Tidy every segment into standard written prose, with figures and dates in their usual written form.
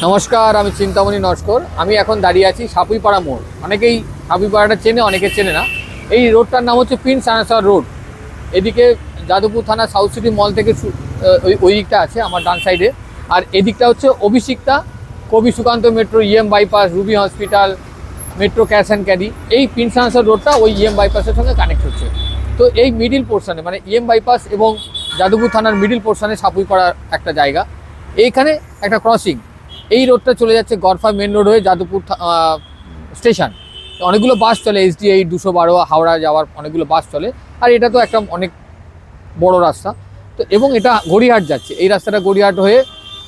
নমস্কার, আমি চিন্তামণি নস্কর। আমি এখন দাঁড়িয়ে আছি সাপুইপাড়া মোড়। অনেকেই সাপুইপাড়াটা চেনে, অনেকে চেনে না। এই রোডটার নাম হচ্ছে প্রিন্স আনাসার রোড। এদিকে যাদবপুর থানা সাউথ সিটি মল থেকে ওই দিকটা আছে আমার ডান সাইডে, আর এদিকটা হচ্ছে Abhishikta, Kabi Sukanta metro, EM bypass, Ruby hospital, metro cash and carry. এই প্রিন্স আনাসার রোডটা ওই ইএম বাইপাসের সঙ্গে কানেক্ট হচ্ছে। তো এই মিডিল পোর্শনে মানে ইএম বাইপাস এবং যাদবপুর থানার মিডিল পোর্শনে সাপুইপাড়ার একটা জায়গা, এইখানে একটা ক্রসিং। এই রোডটা চলে যাচ্ছে গড়ফা মেন রোড হয়ে যাদবপুর স্টেশন। অনেকগুলো বাস চলে, SDI 212 হাওড়া যাওয়ার অনেকগুলো বাস চলে। আর এটা তো একটা অনেক বড় রাস্তা। তো এবং এটা গড়িয়াহাট যাচ্ছে, এই রাস্তাটা গড়িয়াহাট হয়ে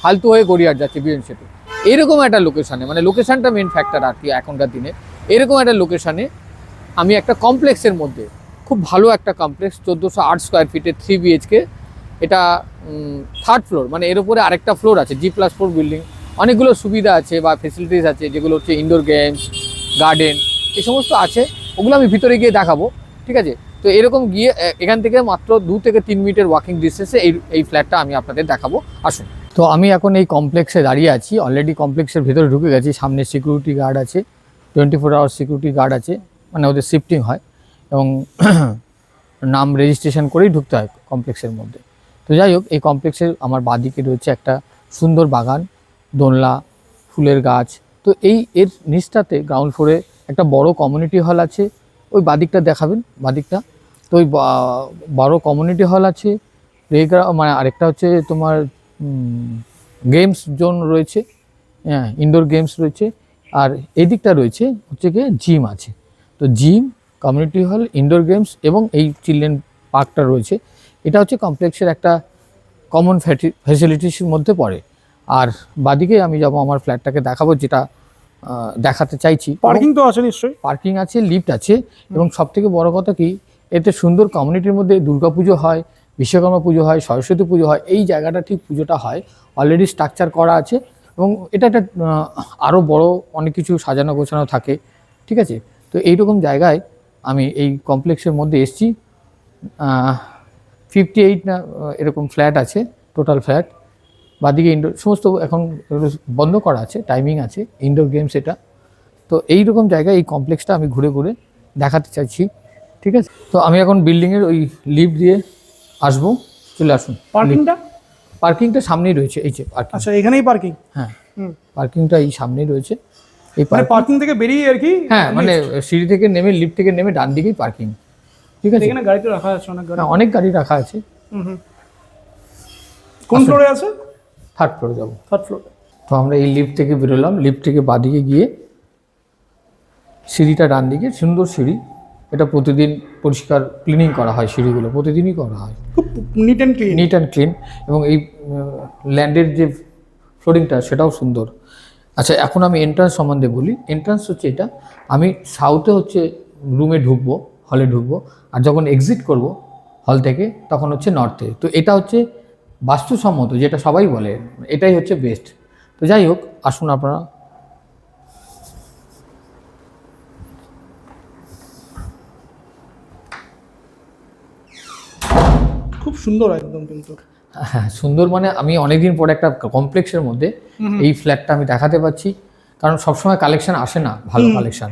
ফালতু হয়ে গড়িয়াহাট যাচ্ছে বিএন সেতু। এরকম একটা লোকেশানে, মানে লোকেশানটা মেন ফ্যাক্টর আর কি এখনকার দিনে। এরকম একটা লোকেশানে আমি একটা কমপ্লেক্সের মধ্যে, খুব ভালো একটা কমপ্লেক্স, 1408 স্কোয়ার ফিটের 3 BHK। এটা 3rd ফ্লোর, মানে এর উপরে আরেকটা ফ্লোর আছে, G+4 বিল্ডিং। অনেকগুলো সুবিধা আছে বা ফেসিলিটিস আছে, যেগুলো হচ্ছে ইনডোর গেমস, গার্ডেন, এই সমস্ত আছে। ওগুলো আমি ভিতরে গিয়ে দেখাবো, ঠিক আছে? তো এরকম গিয়ে এখান থেকে মাত্র 2 থেকে 3 মিনিটের ওয়াকিং ডিস্টেন্সে এই ফ্ল্যাটটা আমি আপনাদের দেখাবো, আসুন। তো আমি এখন এই কমপ্লেক্সে দাঁড়িয়ে আছি, অলরেডি কমপ্লেক্সের ভিতরে ঢুকে গেছি। সামনে সিকিউরিটি গার্ড আছে, 24 আওয়ার সিকিউরিটি গার্ড আছে, মানে ওদের শিফটিং হয় এবং নাম রেজিস্ট্রেশন করেই ঢুকতে হয় কমপ্লেক্সের মধ্যে। তো যাই হোক, এই কমপ্লেক্সের আমার বাঁদিকে রয়েছে একটা সুন্দর বাগান, দোলনা, ফুলের গাছ। তো এর নিচটাতে গ্রাউন্ড ফ্লোরে একটা বড় কমিউনিটি হল আছে। ওই বাদিকটা দেখাবেন, বাদিকটা। তো ওই বড় কমিউনিটি হল আছে, মানে আরেকটা হচ্ছে তোমার গেমস জোন রয়েছে, হ্যাঁ, ইনডোর গেমস রয়েছে। আর এদিকটা রয়েছে হচ্ছে গিয়ে জিম আছে। তো gym, community hall, indoor games এবং এই চিলড্রেন পার্কটা রয়েছে। এটা হচ্ছে কমপ্লেক্সের একটা কমন ফ্যাসিলিটিসের মধ্যে পড়ে। আর বাদিকে আমি যাব আমার ফ্ল্যাটটাকে দেখাবো, যেটা দেখাতে চাইছি। পার্কিং তো আছে নিশ্চয়ই? পার্কিং আছে, লিফট আছে, এবং সবথেকে বড় কথা কি, এতে সুন্দর কমিউনিটির মধ্যে দুর্গাপুজো হয়, বিশ্বকর্মা পুজো হয়, সরস্বতী পুজো হয়। এই জায়গাটা ঠিক পুজোটা হয়, অলরেডি স্ট্রাকচার করা আছে। এবং এটা একটা আরও বড় অনেক কিছু সাজানো গোছানো থাকে, ঠিক আছে? তো এইরকম জায়গায় আমি এই কমপ্লেক্সের মধ্যে এসেছি। 58 না এরকম ফ্ল্যাট আছে, টোটাল ফ্ল্যাট। বাদিকে ইনডোর সমস্ত এখন বন্ধ করা আছে, টাইমিং আছে, ইনডোর গেমস এটা। তো এইরকম জায়গায় এই কমপ্লেক্সটা আমি ঘুরে ঘুরে দেখাতে চাইছি, ঠিক আছে? তো আমি এখন বিল্ডিংয়ের ওই লিফট দিয়ে আসবো, চলে আসুন। পার্কিংটা সামনেই রয়েছে, এই যে পার্কিং। আচ্ছা, এখানেই পার্কিং? হ্যাঁ, পার্কিংটা এই সামনেই রয়েছে। এই পার্কিং থেকে বেরিয়ে আর কি? হ্যাঁ, মানে সিঁড়ি থেকে নেমে, লিফট থেকে নেমে ডান দিকেই পার্কিং, ঠিক আছে? এখানে গাড়ি তো রাখা আছে, অনেক গাড়ি রাখা আছে। কোন ফ্লোরে আছে? 3rd ফ্লোরে যাবো। 3rd ফ্লোরে। তো আমরা এই লিফট থেকে বেরোলাম, লিফট থেকে বাদিকে গিয়ে সিঁড়িটা ডান দিকে, সুন্দর সিঁড়ি। এটা প্রতিদিন পরিষ্কার ক্লিনিং করা হয়, সিঁড়িগুলো প্রতিদিনই করা হয়, খুব নিট অ্যান্ড ক্লিন। এবং এই ল্যান্ডের যে ফ্লোরিংটা সেটাও সুন্দর। আচ্ছা, এখন আমি এন্ট্রান্স সম্বন্ধে বলি। এন্ট্রান্স হচ্ছে এটা, আমি সাউথে হচ্ছে রুমে ঢুকবো, হলে ঢুকবো, আর যখন এক্সিট করব হল থেকে তখন হচ্ছে নর্থে। তো এটা হচ্ছে বাস্তুসম্মত, যেটা সবাই বলে, এটাই হচ্ছে বেস্ট। তো যাই হোক, আসুন আপনারা। খুব সুন্দর একদম। কিন্তু হ্যাঁ, সুন্দর মানে আমি অনেকদিন পরে একটা কমপ্লেক্সের মধ্যে এই ফ্ল্যাটটা আমি দেখাতে পাচ্ছি, কারণ সবসময় কালেকশন আসে না, ভালো কালেকশন।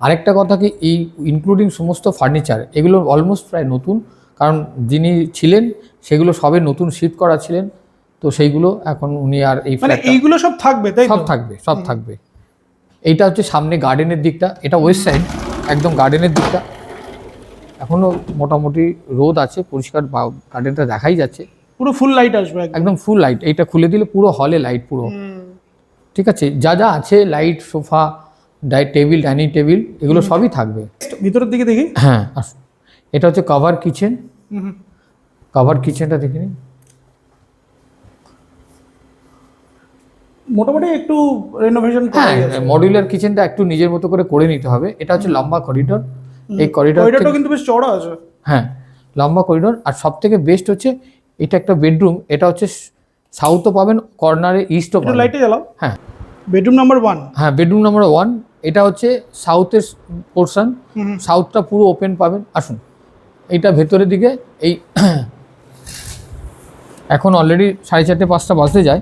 আরেকটা কথা কি, এই ইনক্লুডিং সমস্ত ফার্নিচার, এগুলো অলমোস্ট প্রায় নতুন, কারণ যিনি ছিলেন সেগুলো সবে নতুন শিফট করা ছিলেন। তো সেইগুলো এখন উনি আর এই ফ্ল্যাটটা, এইগুলো সব থাকবে, তাই? সব থাকবে। এইটা হচ্ছে সামনে গার্ডেনের দিকটা, এটা ওয়েস্ট সাইড, একদম গার্ডেনের দিকটা। এখনও মোটামুটি রোদ আছে, পরিষ্কার গার্ডেনটা দেখাই যাচ্ছে। পুরো ফুল লাইট আসবে, একদম ফুল লাইট। এইটা খুলে দিলে পুরো হলে লাইট পুরো, ঠিক আছে? যা যা আছে, light, sofa, table, dining table, এগুলো সবই থাকবে। ভিতরের দিকে দেখি। হ্যাঁ, আসুন। এটা হচ্ছে কভার কিচেন। কভার কিচেনটা দেখে নিন। মোটামুটি একটু রেনোভেশন করা হ্যাঁ, মডিউলার কিচেনটা একটু নিজের মতো করে করে নিতে হবে। এটা হচ্ছে লম্বা করিডোর, এই করিডোরটা কিন্তু বেশ চওড়া আছে। হ্যাঁ, লম্বা করিডোর। আর সব থেকে বেস্ট হচ্ছে এটা একটা বেডরুম। এটা হচ্ছে সাউথও পাবেন, কর্নারে ইস্টও পাবেন। লাইটে জ্বালাও। হ্যাঁ, বেডরুম নাম্বার 1। হ্যাঁ, বেডরুম নাম্বার 1। এটা হচ্ছে সাউথের পোর্শন, সাউথটা পুরো ওপেন পাবেন। আসুন, এইটা ভেতরের দিকে। এই এখন অলরেডি 4:30 5টা বাজতে যায়,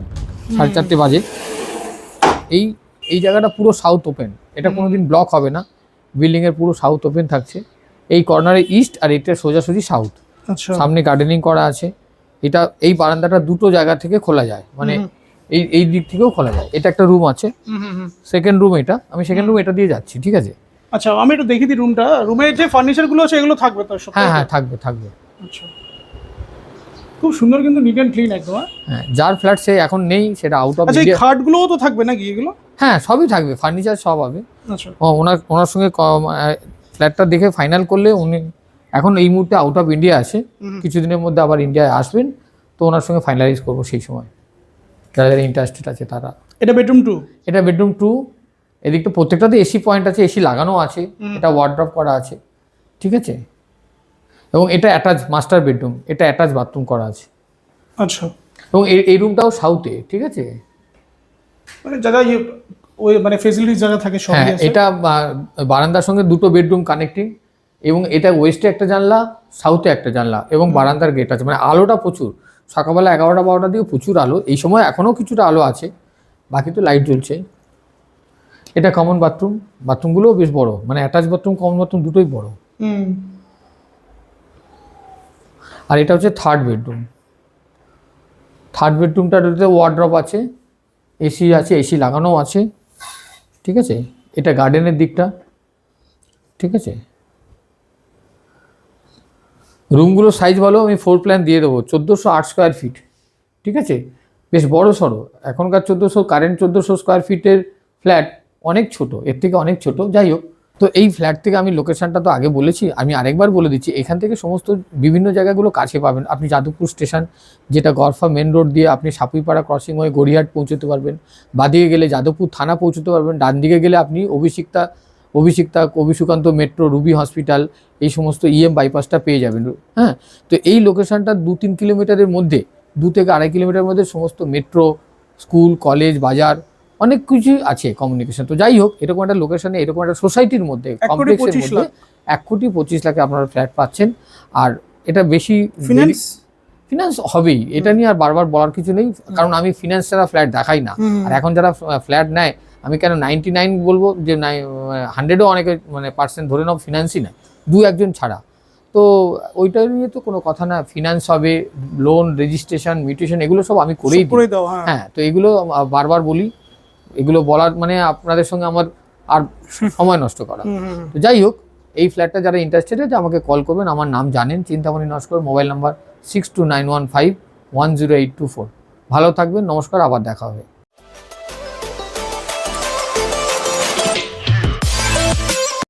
4:30 বাজে। এই এই জায়গাটা পুরো সাউথ ওপেন, এটা কোনোদিন ব্লক হবে না, বিল্ডিংয়ের পুরো সাউথ ওপেন থাকছে। এই কর্নারে ইস্ট আর এটা সোজাসুজি সাউথ। আচ্ছা। সামনে গার্ডেনিং করা আছে। এটা এই বারান্দাটা দুটো জায়গা থেকে খোলা যায়, মানে এই এই দিক থেকেও খোলা যায়। এটা একটা রুম আছে, সেকেন্ড রুম এটা, আমি সেকেন্ড রুম এটা দিয়ে যাচ্ছি, ঠিক আছে? আচ্ছা, আমি একটু দেখি দিই রুমটা। রুমে যে ফার্নিচার গুলো আছে এগুলো থাকবে তো সব? হ্যাঁ হ্যাঁ, থাকবে থাকবে। আচ্ছা, খুব সুন্দর কিন্তু, নিট অ্যান্ড ক্লিন একদম। হ্যাঁ, যার ফ্ল্যাট সে এখন নেই, সেটা আউট অফ আচ্ছা, এই ইন্ডিয়া। খাটগুলোও তো থাকবে নাকি এগুলো? হ্যাঁ, সবই থাকবে, ফার্নিচার সব হবে। আচ্ছা। ওনার সঙ্গে ফ্ল্যাটটা দেখে ফাইনাল করলে উনি এখন এই মুহূর্তে আউট অফ ইন্ডিয়া আছে, কিছুদিনের মধ্যে আবার ইন্ডিয়ায় আসবেন, তো ওনার সঙ্গে ফাইনালাইজ করবো সেই সময়, যারা যারা ইন্টারেস্টেড আছে তারা। এটা বেডরুম 2? এটা বেডরুম 2। এদিকটা প্রত্যেকটাতে এসি পয়েন্ট আছে, এসি লাগানো আছে, এটা ওয়ার্ড্রপ করা আছে, ঠিক আছে? এবং এটা অ্যাটাচ মাস্টার বেডরুম, এটা অ্যাটাচ বাথরুম করা আছে। আচ্ছা। এবং এই রুমটাও সাউথে, ঠিক আছে? মানে যারা ওই মানে ফেসিলিটিস যারা থাকে সবই হ্যাঁ, আছে। এটা বারান্দার সঙ্গে দুটো বেডরুম কানেক্টিং, এবং এটা ওয়েস্টে একটা জানলা, সাউথে একটা জানলা, এবং বারান্দার গেট আছে। মানে আলোটা প্রচুর, সকালবেলা 11টা-12টার দিকে প্রচুর আলো। এই সময় এখনও কিছুটা আলো আছে, বাকি তো লাইট জ্বলছে। এটা কমন বাথরুম, বাথরুমগুলোও বেশ বড়, মানে অ্যাটাচ বাথরুম কমন বাথরুম দুটোই বড়। আর এটা হচ্ছে থার্ড বেডরুম। থার্ড বেডরুমটাতে ওয়ার্ড্রপ আছে, এসি আছে, এসি লাগানো আছে, ঠিক আছে? এটা গার্ডেনের দিকটা, ঠিক আছে? রুমগুলোর সাইজ ভালো, আমি ফ্লোর প্ল্যান দিয়ে দেবো। 1408 স্কোয়ার ফিট, ঠিক আছে? বেশ বড় সড়ো। এখনকার 1400, কারেন্ট 1400 স্কোয়ার ফিটের ফ্ল্যাট অনেক ছোট, এর থেকে অনেক ছোট। যাই হোক, তো এই ফ্ল্যাট থেকে আমি লোকেশনটা তো আগে বলেছি, আমি আরেকবার বলে দিচ্ছি। এখান থেকে সমস্ত বিভিন্ন জায়গাগুলো কাছে পাবেন। আপনি যাদবপুর স্টেশন, যেটা গড়ফা মেন রোড দিয়ে আপনি সাপুইপাড়া ক্রসিং হয়ে গড়িয়াহাট পৌঁছতে পারবেন। বাদিকে গেলে যাদবপুর থানা পৌঁছতে পারবেন। ডান দিকে গেলে আপনি অভিষুকান্ত মেট্রো, রুবি হসপিটাল, এই সমস্ত ইএম বাইপাসটা পেয়ে যাবেন। হ্যাঁ, তো এই লোকেশনটা 2-3 কিলোমিটারের মধ্যে, 2 থেকে 2.5 কিলোমিটারের মধ্যে সমস্ত মেট্রো, স্কুল, কলেজ, বাজার অনেক কিছুই আছে, কমিউনিকেশন। তো যাই হোক, এরকম একটা লোকেশনে, এরকম একটা সোসাইটির মধ্যে, কমপ্লেক্সের মধ্যে 1,25,00,000 আপনারা ফ্ল্যাট পাচ্ছেন। আর এটা বেশি ফিনান্স হবেই, এটা নিয়ে আর বারবার বলার কিছু নেই, কারণ আমি ফিনান্স ছাড়া ফ্ল্যাট দেখাই না। আর এখন যারা ফ্ল্যাট নেয়, আমি কেন 99 বলবো, যে 100ও অনেকে মানে পার্সেন্ট ধরে নাও ফিনান্সই নেয়, 2-1 ছাড়া। তো ওইটা নিয়ে তো কোনো কথা না, ফিনান্স হবে, লোন, রেজিস্ট্রেশন, মিউটেশন, এগুলো সব আমি করেই দিই। হ্যাঁ, তো এগুলো বারবার বলি, এগুলো বলার মানে আপনাদের সঙ্গে আমার আর সময় নষ্ট করা। তো যাই হোক, এই ফ্ল্যাটটা যারা ইন্টারেস্টেড আছে আমাকে কল করবেন। আমার নাম জানেন, চিন্তামণি নস্কর, মোবাইল নাম্বার 6291510824। ভালো থাকবেন, নমস্কার, আবার দেখা হবে।